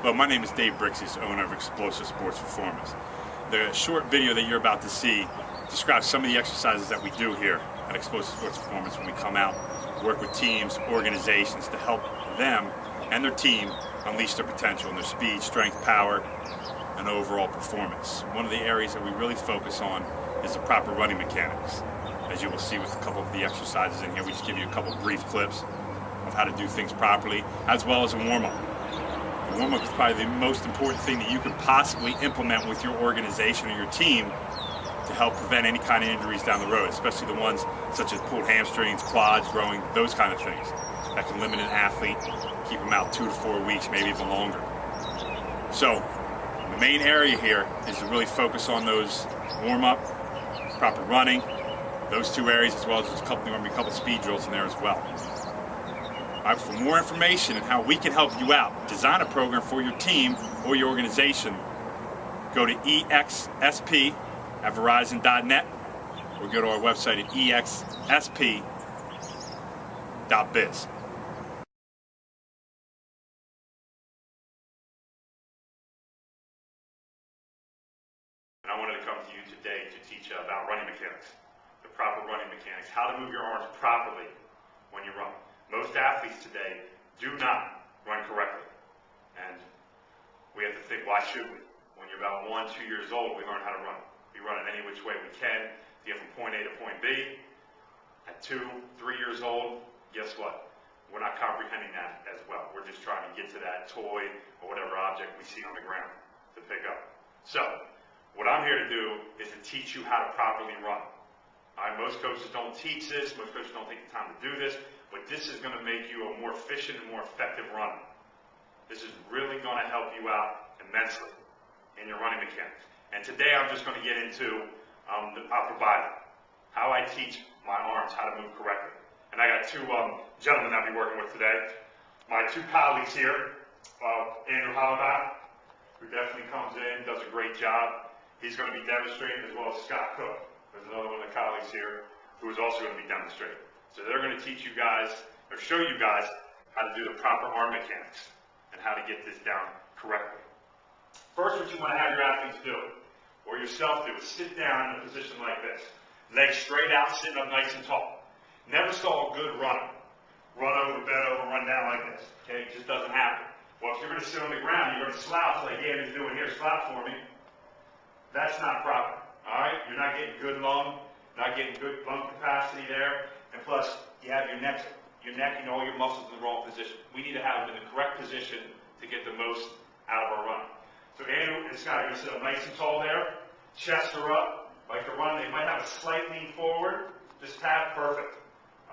Well, my name is Dave Brixis, owner of Explosive Sports Performance. The short video that you're about to see describes some of the exercises that we do here at Explosive Sports Performance when we come out, work with teams, organizations to help them and their team unleash their potential and their speed, strength, power, and overall performance. One of the areas that we really focus on is the proper running mechanics. As you will see with a couple of the exercises in here, we just give you a couple of brief clips of how to do things properly, as well as a warm-up. The warm-up is probably the most important thing that you could possibly implement with your organization or your team to help prevent any kind of injuries down the road, especially the ones such as pulled hamstrings, quads, growing, those kind of things that can limit an athlete, keep them out 2 to 4 weeks, maybe even longer. So the main area here is to really focus on those warm-up, proper running, those two areas, as well as there's going to be a couple speed drills in there as well. All right, for more information on how we can help you out, design a program for your team or your organization, go to exsp@verizon.net or go to our website at exsp.biz. And I wanted to come to you today to teach you about running mechanics, the proper running mechanics, how to move your arms properly when you run. Most athletes today do not run correctly. And we have to think, why should we? When you're about 1, 2 years old, we learn how to run. We run it any which way we can to get from point A to point B. At 2, 3 years old, guess what? We're not comprehending that as well. We're just trying to get to that toy or whatever object we see on the ground to pick up. So, what I'm here to do is to teach you how to properly run. Most coaches don't teach this, most coaches don't take the time to do this, but this is going to make you a more efficient and more effective runner. This is really going to help you out immensely in your running mechanics. And today I'm just going to get into the upper body, how I teach my arms how to move correctly. And I got two gentlemen that I'll be working with today. My two colleagues here, Andrew Hollabaugh, who definitely comes in, does a great job. He's going to be demonstrating, as well as Scott Cook. There's another one of the colleagues here who is also going to be demonstrating. So they're going to teach you guys, or show you guys, how to do the proper arm mechanics and how to get this down correctly. First, what you want to have your athletes do, or yourself do, is sit down in a position like this. Legs straight out, sitting up nice and tall. Never saw a good runner run over, bend over, run down like this. Okay, it just doesn't happen. Well, if you're going to sit on the ground, you're going to slouch like Andy's doing here, slouch for me. That's not proper. All right, you're not getting good lung, not getting good lung capacity there. And plus, you have your neck and all your muscles in the wrong position. We need to have them in the correct position to get the most out of our run. So Andrew and Scott are going to sit up nice and tall there. Chests are up, like they're running. They might have a slight lean forward. Just tap, perfect.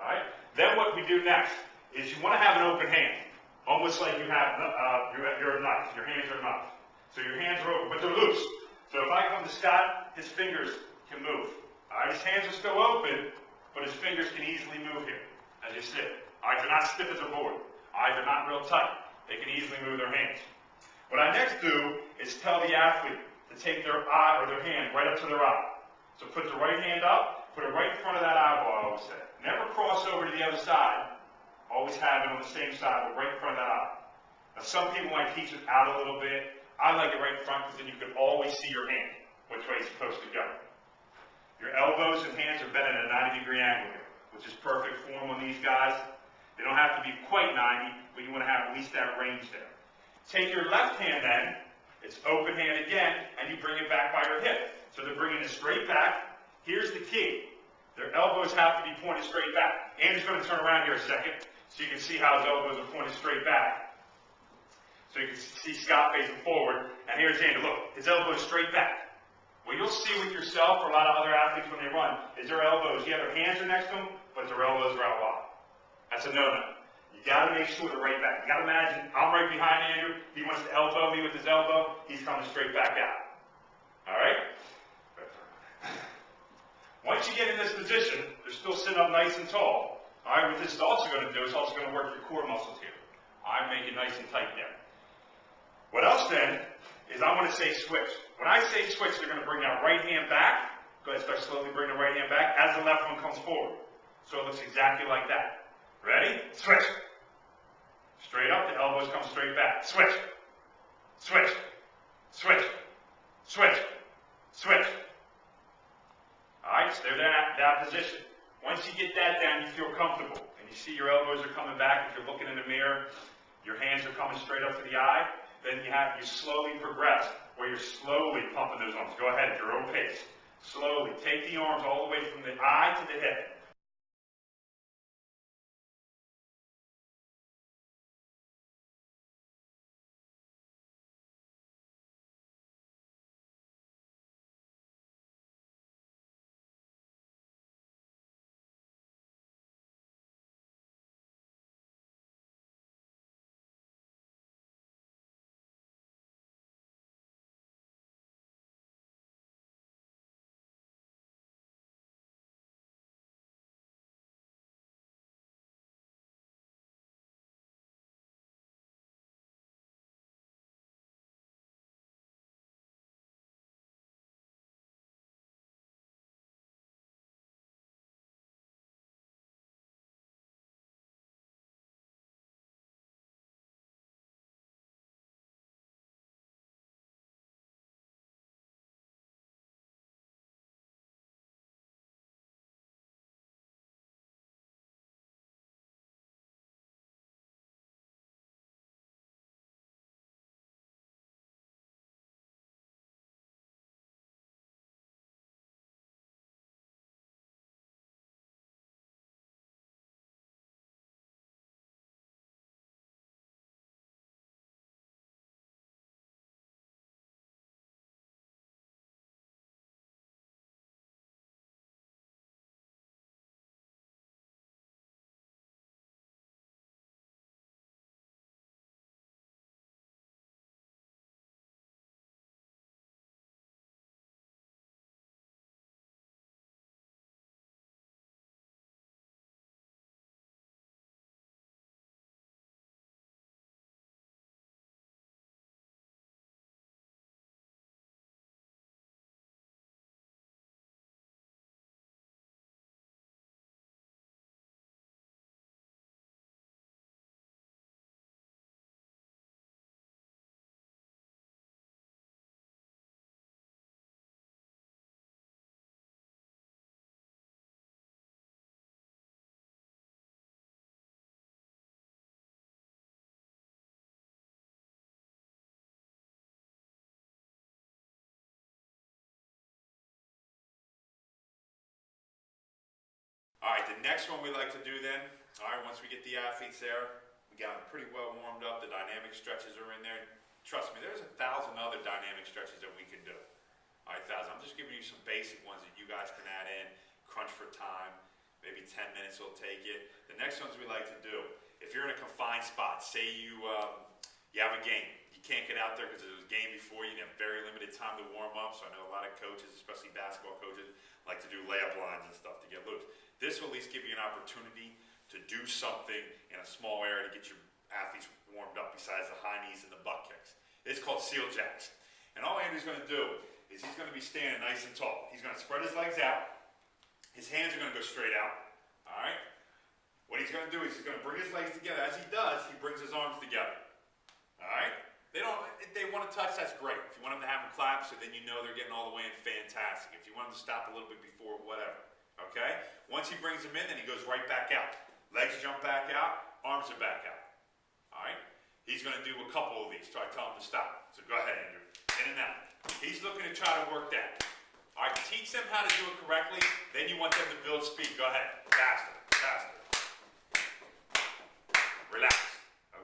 All right. Then what we do next is you want to have an open hand, almost like you have you're a knife. Your hands are a knife. So your hands are open, but they're loose. So if I come to Scott, his fingers can move. All right. His hands are still open, but his fingers can easily move here as you sit. All right, they're not stiff as a board. All right, they're not real tight. They can easily move their hands. What I next do is tell the athlete to take their eye or their hand right up to their eye. So put the right hand up, put it right in front of that eyeball, I always say. Never cross over to the other side. Always have it on the same side, but right in front of that eye. Now, some people might teach it out a little bit. I like it right in front because then you can always see your hand, which way it's supposed to go. Your elbows and hands are bent at a 90-degree angle here, which is perfect form on these guys. They don't have to be quite 90, but you want to have at least that range there. Take your left hand then, it's open hand again, and you bring it back by your hip. So they're bringing it straight back. Here's the key. Their elbows have to be pointed straight back. Andrew's going to turn around here a second, so you can see how his elbows are pointed straight back. So you can see Scott facing forward, and here's Andrew. Look, his elbow is straight back. What you'll see with yourself or a lot of other athletes when they run is their elbows, yeah, their hands are next to them, but their elbows are out wide. That's a no-no. You got to make sure they're right back. You got to imagine I'm right behind Andrew. He wants to elbow me with his elbow. He's coming straight back out. All right? Once you get in this position, they're still sitting up nice and tall. All right, what this is also going to do is also going to work your core muscles here. All right, make it nice and tight there. What else then is I want to say switch. When I say switch, they're going to bring that right hand back. Go ahead, start slowly bringing the right hand back as the left one comes forward. So it looks exactly like that. Ready? Switch. Straight up, the elbows come straight back. Switch. switch, switch, switch, switch. All right, stay there in that position. Once you get that down, you feel comfortable, and you see your elbows are coming back. If you're looking in the mirror, your hands are coming straight up to the eye. Then you slowly progress, where you're slowly pumping those arms. Go ahead at your own pace. Slowly take the arms all the way from the eye to the hip. All right, the next one we like to do then, all right, once we get the athletes there, we got them pretty well warmed up, the dynamic stretches are in there. Trust me, there's 1,000 other dynamic stretches that we can do. All right, 1,000. I'm just giving you some basic ones that you guys can add in, crunch for time, maybe 10 minutes will take it. The next ones we like to do, if you're in a confined spot, say you have a game, you can't get out there because it was a game before, you have very limited time to warm up, so I know a lot of coaches, especially basketball coaches, like to do layup lines and stuff to get loose. This will at least give you an opportunity to do something in a small area to get your athletes warmed up besides the high knees and the butt kicks. It's called seal jacks. And all Andrew's going to do is he's going to be standing nice and tall. He's going to spread his legs out. His hands are going to go straight out. All right? What he's going to do is he's going to bring his legs together. As he does, he brings his arms together. All right? If they want to touch, that's great. If you want them to have them clap, so then you know they're getting all the way in, fantastic. If you want them to stop a little bit before, whatever. Okay? Once he brings them in, then he goes right back out. Legs jump back out, arms are back out. All right? He's going to do a couple of these, so I tell him to stop. So go ahead, Andrew. In and out. He's looking to try to work that. All right, teach them how to do it correctly, then you want them to build speed. Go ahead. Faster, faster. Relax,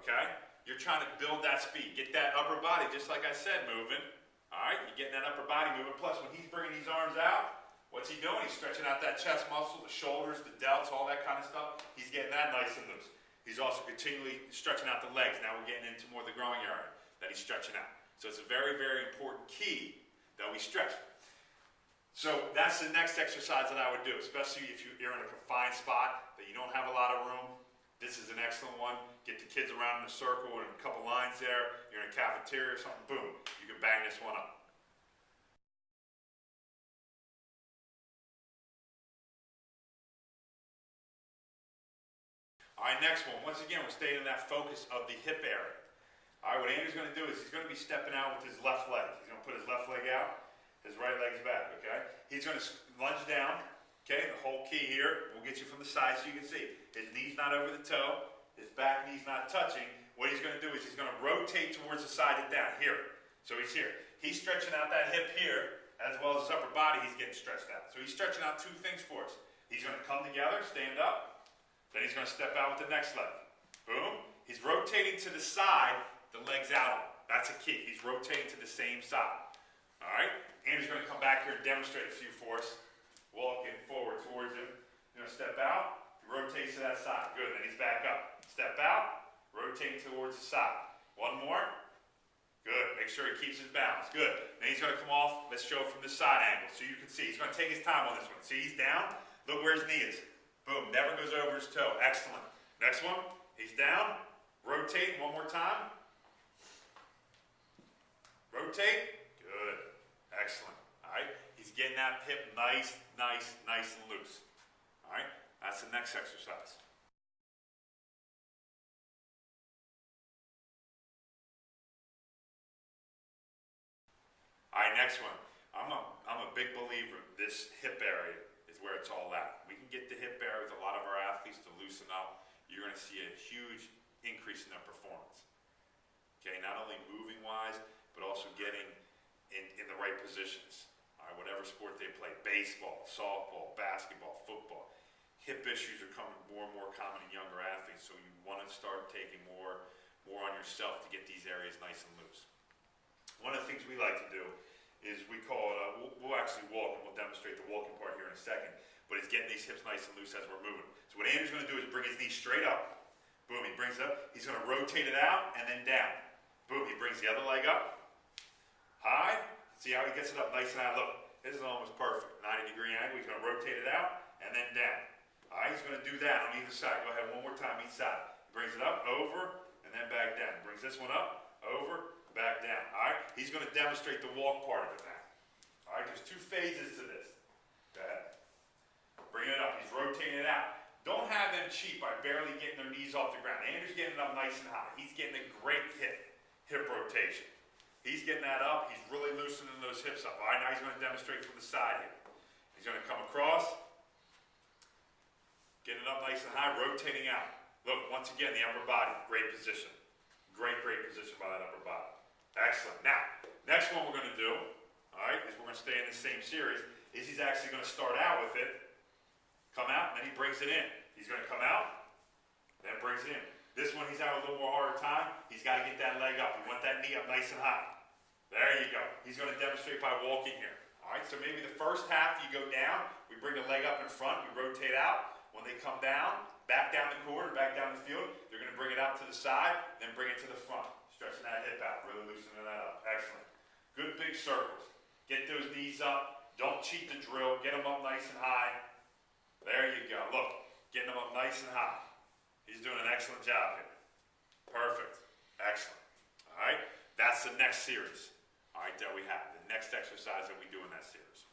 okay? You're trying to build that speed. Get that upper body, just like I said, moving. All right, you're getting that upper body moving. Plus, when he's bringing these arms out, what's he doing? He's stretching out that chest muscle, the shoulders, the delts, all that kind of stuff. He's getting that nice and loose. He's also continually stretching out the legs. Now we're getting into more of the growing area that he's stretching out. So it's a very, very important key that we stretch. So that's the next exercise that I would do, especially if you're in a confined spot that you don't have a lot of room. This is an excellent one. Get the kids around in a circle and a couple lines there. You're in a cafeteria or something, boom, you can bang this one up. All right, next one. Once again, we're staying in that focus of the hip area. All right, what Andrew's going to do is he's going to be stepping out with his left leg. He's going to put his left leg out, his right leg's back, okay? He's going to lunge down, okay? The whole key here, we'll get you from the side so you can see. His knee's not over the toe, his back knee's not touching. What he's going to do is he's going to rotate towards the side and down, here. So he's here. He's stretching out that hip here, as well as his upper body, he's getting stretched out. So he's stretching out two things for us. He's going to come together, stand up, then he's going to step out with the next leg. Boom. He's rotating to the side, the leg's out. That's a key. He's rotating to the same side. All right? Andrew's going to come back here and demonstrate a few for us. Walking forward towards him. He's going to step out, he rotates to that side. Good. Then he's back up. Step out, rotating towards the side. One more. Good. Make sure he keeps his balance. Good. Then he's going to come off. Let's show from the side angle so you can see. He's going to take his time on this one. See, he's down. Look where his knee is. Boom. Never goes over his toe. Excellent. Next one. He's down. Rotate one more time. Rotate. Good. Excellent. All right. He's getting that hip nice and loose. All right. That's the next exercise. All right, next one. I'm a big believer this hip area is where it's all at. We can get the hip area with a lot of our athletes to loosen up. You're going to see a huge increase in their performance. Okay, not only moving wise, but also getting in the right positions. All right, whatever sport they play, baseball, softball, basketball, football. Hip issues are coming more and more common in younger athletes, so you want to start taking more on yourself to get these areas nice and loose. One of the things we like to do is we call it, we'll actually walk, and we'll demonstrate the walking part here in a second, but it's getting these hips nice and loose as we're moving. So what Andrew's going to do is bring his knee straight up. Boom, he brings it up. He's going to rotate it out and then down. Boom, he brings the other leg up. High. See how he gets it up nice and high. Look, this is almost perfect. 90-degree angle. He's going to rotate it out and then down. All right, he's going to do that on either side. Go ahead, one more time each side. He brings it up, over, and then back down. Brings this one up, over, back down. All right, he's going to demonstrate the walk part of it now. All right, there's two phases to this. Go ahead. Bring it up. He's rotating it out. Don't have them cheat by barely getting their knees off the ground. Andrew's getting it up nice and high. He's getting a great hip rotation. He's getting that up. He's really loosening those hips up. All right, now he's going to demonstrate from the side here. He's going to come across, getting it up nice and high, rotating out. Look, once again, the upper body, great position. Great position by that upper body. Excellent. Now, next one we're going to do, all right, is we're going to stay in the same series, is he's actually going to start out with it, come out, and then he brings it in. He's going to come out, then brings it in. This one he's having a little more harder time. He's got to get that leg up. We want that knee up nice and high. There you go. He's going to demonstrate by walking here. All right, so maybe the first half you go down, we bring the leg up in front, we rotate out. When they come down, back down the corner, back down the field, they're going to bring it out to the side, then bring it to the front. Stretching that hip out, really loosening that up. Excellent. Good big circles. Get those knees up. Don't cheat the drill. Get them up nice and high. There you go. Look, getting them up nice and high. He's doing an excellent job here. Perfect. Excellent. All right. That's the next series. All right, that we have. The next exercise that we do in that series.